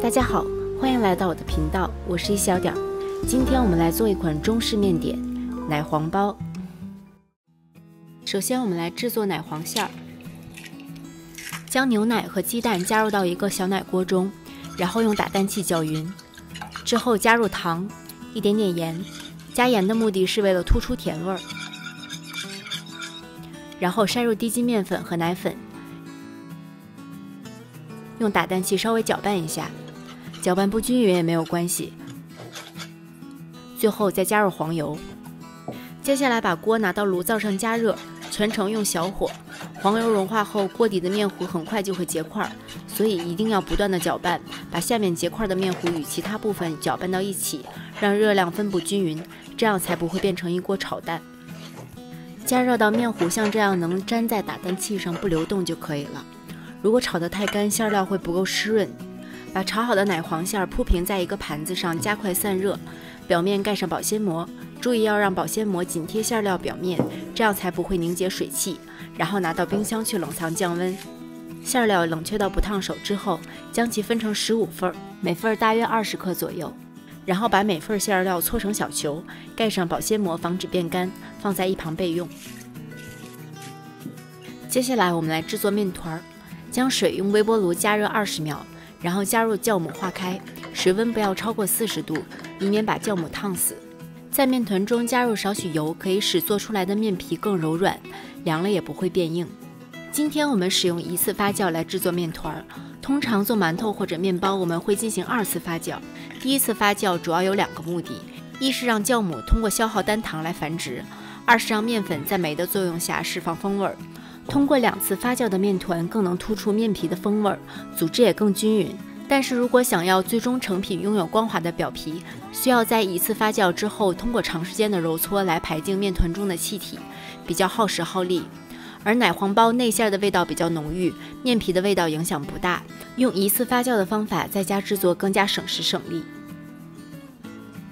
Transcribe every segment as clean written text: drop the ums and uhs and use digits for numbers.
大家好，欢迎来到我的频道，我是一小点儿。今天我们来做一款中式面点——奶黄包。首先，我们来制作奶黄馅儿。将牛奶和鸡蛋加入到一个小奶锅中，然后用打蛋器搅匀。之后加入糖，一点点盐。加盐的目的是为了突出甜味儿。然后筛入低筋面粉和奶粉，用打蛋器稍微搅拌一下。搅拌不均匀也没有关系。最后再加入黄油。接下来把锅拿到炉灶上加热，全程用小火。黄油融化后，锅底的面糊很快就会结块，所以一定要不断的搅拌，把下面结块的面糊与其他部分搅拌到一起，让热量分布均匀，这样才不会变成一锅炒蛋。加热到面糊像这样能粘在打蛋器上不流动就可以了。如果炒得太干，馅料会不够湿润。把炒好的奶黄馅铺平在一个盘子上，加快散热，表面盖上保鲜膜，注意要让保鲜膜紧贴馅料表面，这样才不会凝结水汽。然后拿到冰箱去冷藏降温。馅料冷却到不烫手之后，将其分成15份，每份大约20克左右。然后把每份馅料搓成小球，盖上保鲜膜防止变干，放在一旁备用。接下来我们来制作面团，将水用微波炉加热20秒。然后加入酵母化开，水温不要超过40度，以免把酵母烫死。在面团中加入少许油，可以使做出来的面皮更柔软，凉了也不会变硬。今天我们使用1次发酵来制作面团，通常做馒头或者面包我们会进行2次发酵。第1次发酵主要有2个目的，一是让酵母通过消耗单糖来繁殖，二是让面粉在酶的作用下释放风味。通过2次发酵的面团更能突出面皮的风味，组织也更均匀。但是如果想要最终成品拥有光滑的表皮，需要在1次发酵之后通过长时间的揉搓来排净面团中的气体，比较耗时耗力。而奶黄包内馅的味道比较浓郁，面皮的味道影响不大，用1次发酵的方法在家制作更加省时省力。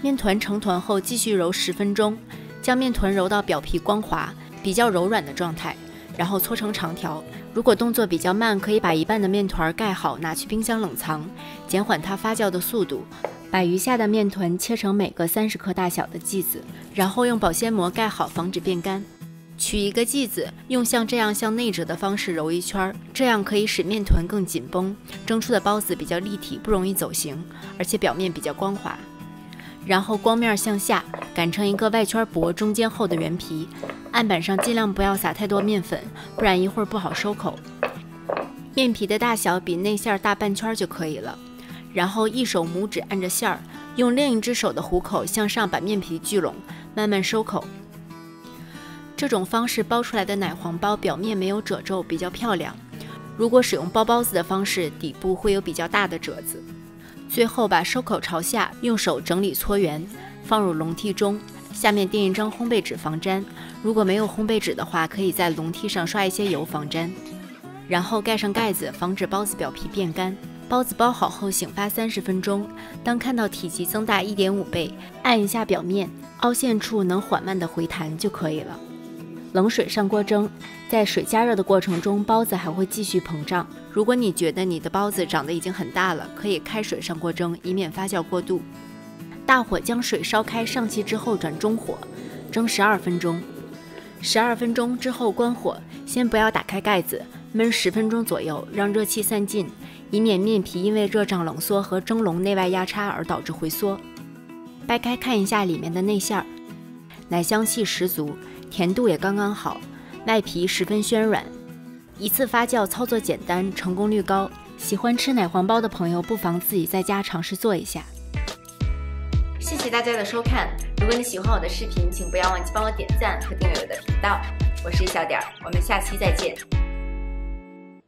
面团成团后继续揉10分钟，将面团揉到表皮光滑、比较柔软的状态。然后搓成长条，如果动作比较慢，可以把一半的面团盖好，拿去冰箱冷藏，减缓它发酵的速度。把余下的面团切成每个30克大小的剂子，然后用保鲜膜盖好，防止变干。取一个剂子，用像这样向内折的方式揉一圈，这样可以使面团更紧绷，蒸出的包子比较立体，不容易走形，而且表面比较光滑。然后光面向下擀成一个外圈薄、中间厚的圆皮，案板上尽量不要撒太多面粉，不然一会儿不好收口。面皮的大小比内馅大半圈就可以了。然后一手拇指按着馅儿，用另一只手的虎口向上把面皮聚拢，慢慢收口。这种方式包出来的奶黄包表面没有褶皱，比较漂亮。如果使用包包子的方式，底部会有比较大的褶子。最后把收口朝下，用手整理搓圆，放入笼屉中，下面垫一张烘焙纸防粘。如果没有烘焙纸的话，可以在笼屉上刷一些油防粘。然后盖上盖子，防止包子表皮变干。包子包好后醒发30分钟，当看到体积增大1.5倍，按一下表面，凹陷处能缓慢的回弹就可以了。冷水上锅蒸，在水加热的过程中，包子还会继续膨胀。如果你觉得你的包子长得已经很大了，可以开水上锅蒸，以免发酵过度。大火将水烧开，上气之后转中火，蒸12分钟。12分钟之后关火，先不要打开盖子，焖10分钟左右，让热气散尽，以免面皮因为热胀冷缩和蒸笼内外压差而导致回缩。掰开看一下里面的内馅儿，奶香气十足，甜度也刚刚好，外皮十分暄软。1次发酵操作简单，成功率高。喜欢吃奶黄包的朋友，不妨自己在家尝试做一下。谢谢大家的收看，如果你喜欢我的视频，请不要忘记帮我点赞和订阅我的频道。我是一小点儿，我们下期再见。